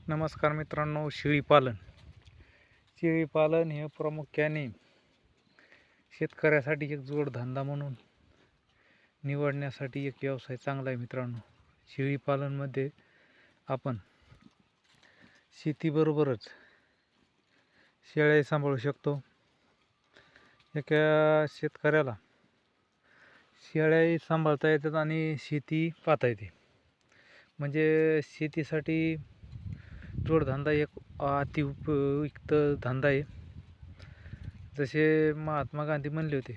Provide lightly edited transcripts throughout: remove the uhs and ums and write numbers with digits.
नमस्कार मित्रांनो. शेळीपालन हे प्रामुख्याने शेतकऱ्यासाठी एक जोडधंदा म्हणून निवडण्यासाठी एक व्यवसाय चांगला आहे मित्रांनो. शेळीपालनमध्ये आपण शेतीबरोबरच शेळ्या सांभाळू शकतो. एका शेतकऱ्याला शेळ्याही सांभाळता येतात आणि शेती पाहता येते. म्हणजे शेतीसाठी जोडधंदा एक अति उपयुक्त धंदा आहे. जसे महात्मा गांधी म्हणले होते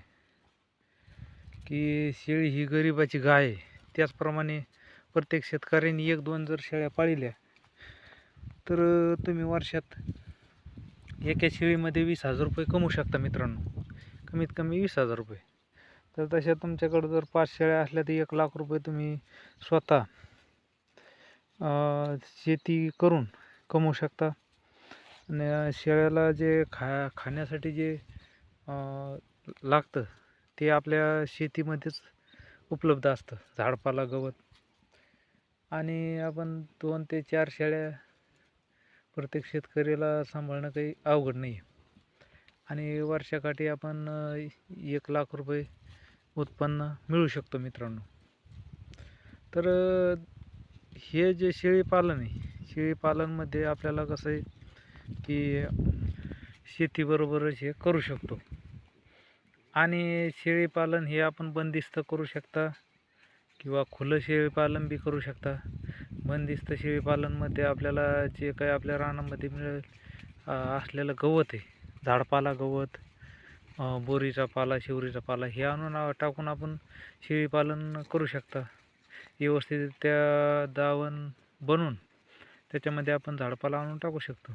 की शेळी ही गरिबाची गाय आहे, त्याचप्रमाणे प्रत्येक शेतकऱ्याने 1-2 जर शेळ्या पाळल्या तर तुम्ही वर्षात एका शेळीमध्ये 20,000 रुपये कमवू शकता मित्रांनो. कमीत कमी 20,000 रुपये. तर तशा तुमच्याकडे जर 5 शेळ्या असल्या तर 1,00,000 रुपये तुम्ही स्वतः शेती करून कमवू शकता. आणि शेळ्याला जे खाण्यासाठी जे लागतं ते आपल्या शेतीमध्येच उपलब्ध असतं. झाडपाला, गवत. आणि आपण 2 ते 4 शेळ्या प्रत्येक शेतकऱ्याला सांभाळणं काही अवघड नाही आहे. आणि वर्षाकाठी आपण 1,00,000 रुपये उत्पन्न मिळू शकतो मित्रांनो. तर हे जे शेळीपालन आहे, शेळीपालनमध्ये आपल्याला कसं आहे की शेतीबरोबरच हे करू शकतो. आणि शेळीपालन हे आपण बंदिस्त करू शकता किंवा खुलं शेळीपालन बी करू शकता. बंदिस्त शेळीपालनमध्ये आपल्याला जे काही आपल्या रानामध्ये मिळेल असलेलं गवत आहे, झाडपाला, गवत, बोरीचा पाला, शिवरीचा पाला हे आणून टाकून आपण शेळीपालन करू शकता. व्यवस्थित त्या दावण बनवून त्याच्यामध्ये आपण झाडपाला आणून टाकू शकतो.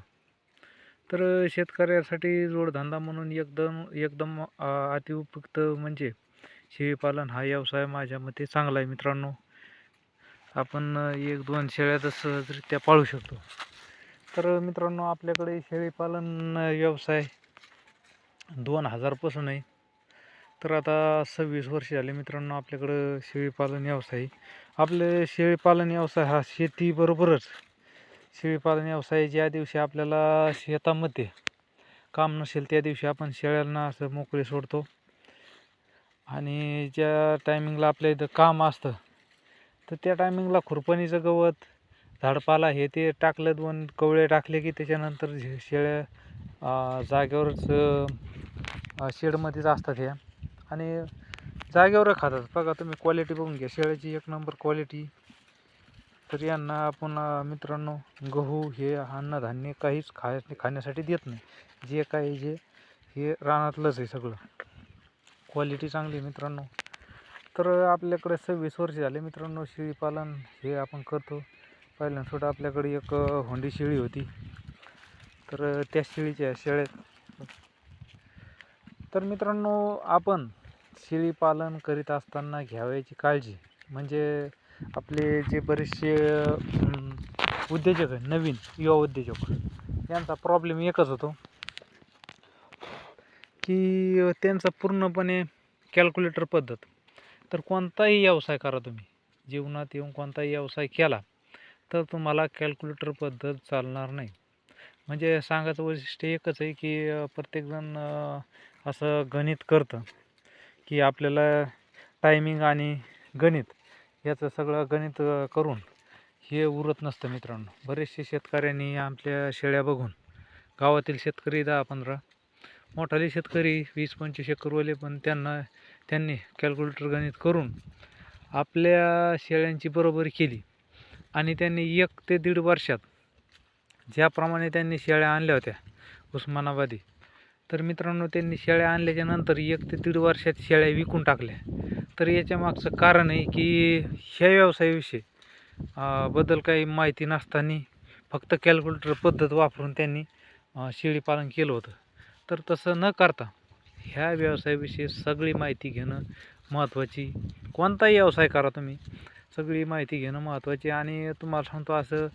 तर शेतकऱ्यासाठी जोडधंदा म्हणून एकदम अतिउपयुक्त म्हणजे शेळीपालन हा व्यवसाय माझ्या मते चांगला आहे मित्रांनो. आपण 1-2 शेळ्या तर सहजरित्या पाळू शकतो. तर मित्रांनो, आपल्याकडे शेळीपालन व्यवसाय 2000 पासून आहे. तर आता 26 वर्ष झाले मित्रांनो आपल्याकडं शेळीपालन व्यवसाय. आपले शेळीपालन व्यवसाय हा शेतीबरोबरच शेळीपालन व्यवसाय ज्या दिवशी आपल्याला शेतामध्ये काम नसेल त्या दिवशी आपण शेळ्यांना असं मोकळे सोडतो. आणि ज्या टायमिंगला आपल्या इथं काम असतं तर त्या टायमिंगला खुरपणीचं गवत, झाडपाला हे ते टाकलं, 2 कवळे टाकले की त्याच्यानंतर शेळ्या जागेवरच शेडमध्येच असतात ह्या. आणि जागेवर खातात. बघा तुम्ही क्वालिटी बघून घ्या शेळ्याची, 1 नंबर क्वालिटी. तर यांना आपण मित्रांनो गहू हे अन्नधान्य काहीच खाण्यासाठी देत नाही. जे काही हे रानातलंच आहे सगळं. क्वालिटी चांगली मित्रांनो. तर आपल्याकडे 26 वर्ष झाले मित्रांनो शेळीपालन हे आपण करतो. पहिल्यांदा सुद्धा आपल्याकडे एक होंडी शेळी होती. तर त्या शेळीच्या शेळ्या. तर मित्रांनो, आपण शेळीपालन करीत असताना घ्यावयाची काळजी म्हणजे आपले जे बरेचसे उद्योजक आहे, नवीन युवा उद्योजक, यांचा प्रॉब्लेम एकच होतो की त्यांचा पूर्णपणे कॅल्क्युलेटर पद्धत. तर कोणताही व्यवसाय करा तुम्ही, जीवनात येऊन कोणताही व्यवसाय केला तर तुम्हाला कॅल्क्युलेटर पद्धत चालणार नाही. म्हणजे सांगायचं वैशिष्ट्य एकच आहे की प्रत्येकजण असं गणित करतं की आपल्याला टायमिंग आणि गणित याचं सगळं गणित करून हे उरत नसतं मित्रांनो. बरेचसे शेतकऱ्यांनी आपल्या शेळ्या बघून, गावातील शेतकरी 10-15, मोठाले शेतकरी 20-25 एकरवाले पण त्यांनी कॅल्क्युलेटर गणित करून आपल्या शेळ्यांची बरोबरी केली. आणि त्यांनी 1 ते 1.5 वर्षात ज्याप्रमाणे त्यांनी शेळ्या आणल्या होत्या उस्मानाबादी, तर मित्रांनो त्यांनी शेळ्या आणल्याच्या नंतर 1 ते 1.5 वर्षात शेळ्या विकून टाकल्या. तर याच्या मागचं कारण आहे की ह्या व्यवसायाविषयी बद्दल काही माहिती नसताना फक्त कॅल्क्युलेटर पद्धत वापरून त्यांनी शेळीपालन केलं होतं. तर तसं न करता ह्या व्यवसायाविषयी सगळी माहिती घेणं महत्त्वाची. कोणताही व्यवसाय करा तुम्ही, सगळी माहिती घेणं महत्त्वाची. आणि तुम्हाला सांगतो असं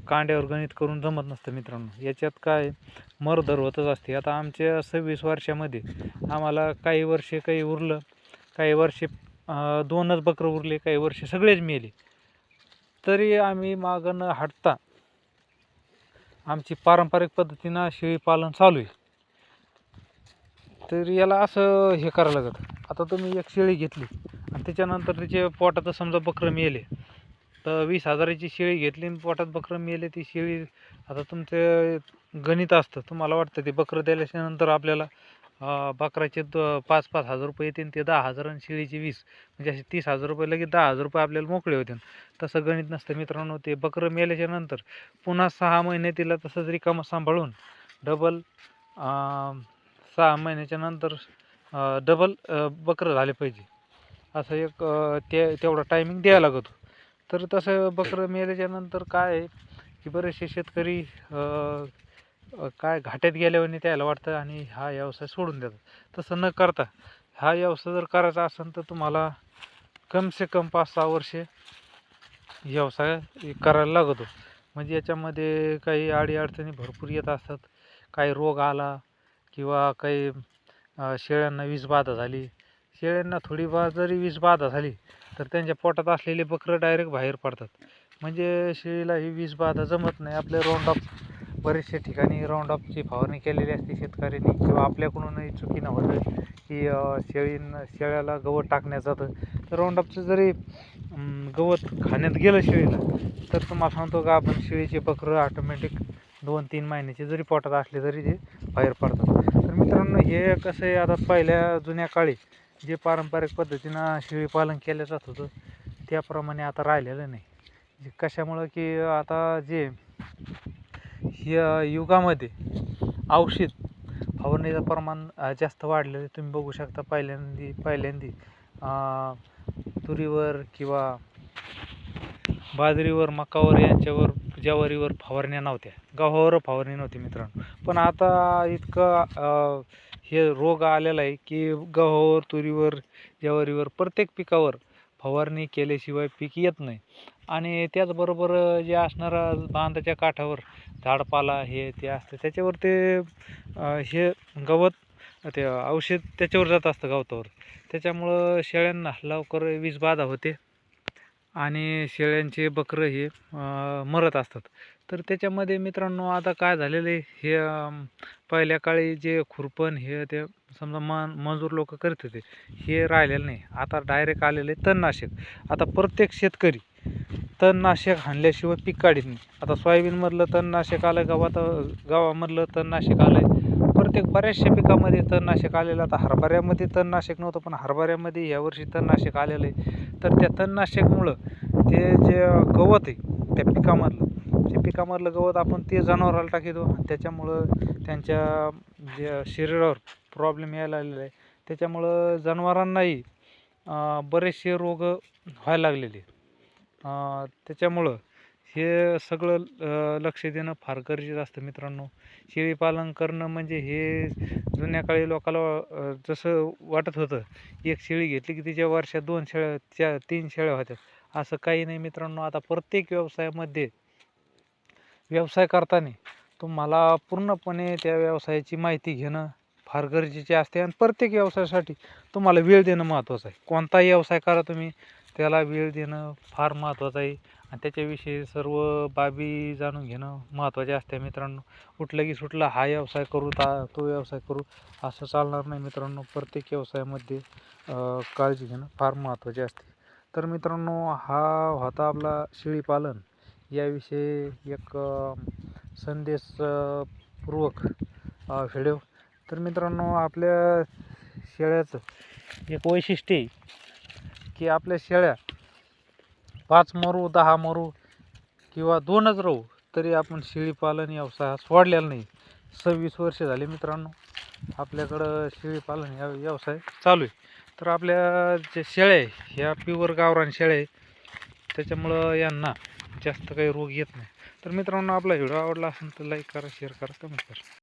कांड्यावर गणित करून जमत नसतं मित्रांनो. याच्यात काय मरधर होतच असते. आता आमच्या 26 वर्षामध्ये आम्हाला काही वर्षे काही उरलं, काही वर्षे 2च बकरं उरले, काही वर्षे सगळेच मेले. तरी आम्ही मागं न हटता आमची पारंपरिक पद्धतीनं शेळी पालन चालू आहे. तर याला असं हे करावं लागतं. आता तुम्ही एक शेळी घेतली आणि त्याच्यानंतर तिच्या पोटात समजा बकरं मेले, तर 20,000ची शेळी घेतली आणि पोटात बकरं मेले. ती शेळी आता तुमचं गणित असतं, तुम्हाला वाटतं ते बकरं दिल्याच्यानंतर आपल्याला बकराचे 5-5 हजार रुपये येतील, ते 10,000 आणि शेळीचे 20, म्हणजे असे 30,000 रुपये, लगेच 10,000 रुपये आपल्याला मोकळे होतील. तसं गणित नसतं मित्रांनो. ते बकरं मेल्याच्या नंतर पुन्हा 6 महिने तिला तसंच रिकामं सांभाळून डबल 6 महिन्याच्या नंतर डबल बकरं झाले पाहिजे, असं एक तेवढा टायमिंग द्यायला लागतो. तर तसं बकरं मेल्याच्या नंतर काय आहे की बरेचसे शेतकरी काय घाट्यात गेल्यावानी त्याला वाटतं आणि हा व्यवसाय सोडून देतात. तसं न करता हा व्यवसाय जर करायचा असेल तर तुम्हाला कम से कम 5-6 वर्षे व्यवसाय करायला लागतो. म्हणजे याच्यामध्ये काही अडीअडचणी भरपूर येत असतात. काही रोग आला किंवा काही शेळ्यांना विषबाधा झाली. शेळ्यांना थोडीफार जरी विषबाधा झाली तर त्यांच्या पोटात असलेले बकरं डायरेक्ट बाहेर पडतात. म्हणजे शेळीला ही विषबाधा जमत नाही. आपल्या राऊंडअप बरेचशा ठिकाणी राऊंडअपची फवारणी केलेली असते शेतकऱ्यांनी, किंवा आपल्याकडूनही चुकीनं होतं की शेळ्याला गवत टाकण्यात जातं. तर राऊंडअपचं जरी गवत खाण्यात गेलं शेळीला, तर तुम्हाला सांगतो का आपण शेळीचे बकरं ऑटोमॅटिक 2-3 महिन्याचे जरी पोटात असले तरी ते बाहेर पडतात. तर मित्रांनो, हे कसं आहे, आता पहिल्या जुन्या काळी जे पारंपरिक पद्धतीनं शेळी पालन केलं जात होतं त्याप्रमाणे आता राहिलेलं नाही. कशामुळं की आता जे ह्या युगामध्ये औषध फवारणीचं प्रमाण जास्त वाढलेलं आहे. तुम्ही बघू शकता पहिल्यांदी तुरीवर किंवा बाजरीवर, मकावर, यांच्यावर, ज्वारीवर फवारण्या नव्हत्या, गव्हावर फवारणी नव्हती मित्रांनो. पण आता इतकं हे रोग आलेला आहे की गव्हावर, तुरीवर, ज्वारीवर प्रत्येक पिकावर फवारणी केल्याशिवाय पीक येत नाही. आणि त्याचबरोबर जे असणारा बांधाच्या काठावर झाडपाला हे ते असतं त्याच्यावर ते हे गवत ते औषध त्याच्यावर जात असतं गवतावर. त्याच्यामुळं शेळ्यांना लवकर विषबाधा होते आणि शेळ्यांचे बकरं हे मरत असतात. तर त्याच्यामध्ये मित्रांनो आता काय झालेलं आहे, हे पहिल्या काळी जे खुरपण हे ते समजा मजूर लोक करत होते, हे राहिलेलं नाही. आता डायरेक्ट आलेलं आहे तणनाशक. आता प्रत्येक शेतकरी तणनाशक हाणल्याशिवाय पीक काढत नाही. आता सोयाबीनमधलं तणनाशक आलं, गव्हामधलं तणनाशक आलं आहे, प्रत्येक बऱ्याचशा पिकामध्ये तणनाशक आलेलं. आता हरभऱ्यामध्ये तणनाशक नव्हतं, पण हरभऱ्यामध्ये यावर्षी तणनाशक आलेलं आहे. तर त्या तणनाशकमुळं ते जे गवत आहे त्या पिकामधलं गवत आपण ते जनावराला टाकतो, त्याच्यामुळं त्यांच्या जे शरीरावर प्रॉब्लेम यायला लागलेला आहे. त्याच्यामुळं जनावरांनाही बरेचसे रोग व्हायला लागलेले. त्याच्यामुळं हे सगळं लक्ष देणं फार गरजेचं असतं मित्रांनो. शेळीपालन करणं म्हणजे हे जुन्या काळी लोकांना जसं वाटत होतं, एक शेळी घेतली की तिच्या वर्षात 2 शेळ्या, 3 शेळ्या होत्या, असं काही नाही मित्रांनो. आता प्रत्येक व्यवसायामध्ये व्यवसाय करताना तुम्हाला पूर्णपणे त्या व्यवसायाची माहिती घेणं फार गरजेचे असते. आणि प्रत्येक व्यवसायासाठी तुम्हाला वेळ देणं महत्त्वाचं आहे. कोणताही व्यवसाय करा तुम्ही, त्याला वेळ देणं फार महत्त्वाचं आहे आणि त्याच्याविषयी सर्व बाबी जाणून घेणं महत्त्वाचे असते मित्रांनो. उठलं की सुटलं हा व्यवसाय करू, तो व्यवसाय करू, असं चालणार नाही मित्रांनो. प्रत्येक व्यवसायामध्ये काळजी घेणं फार महत्त्वाचे असते. तर मित्रांनो, हा होता आपला शेळीपालन याविषयी एक संदेशपूर्वक व्हिडिओ. तर मित्रांनो, आपल्या शेळ्याचं एक वैशिष्ट्य आहे की आपल्या शेळ्या 5 मरू, 10 मरू किंवा 2च राहू, तरी आपण शेळीपालन व्यवसाय सोडलेला नाही. 26 वर्ष झाले मित्रांनो आपल्याकडं शेळीपालन या व्यवसाय चालू आहे. तर आपल्या जे शेळ्या आहे ह्या प्युअर गावरान शेळ्या आहे, त्याच्यामुळं यांना जास्त काही रोग येत नाही. तर मित्रांनो, आपला व्हिडिओ आवडला असेल तर लाईक करा, शेअर करा, कमेंट करा.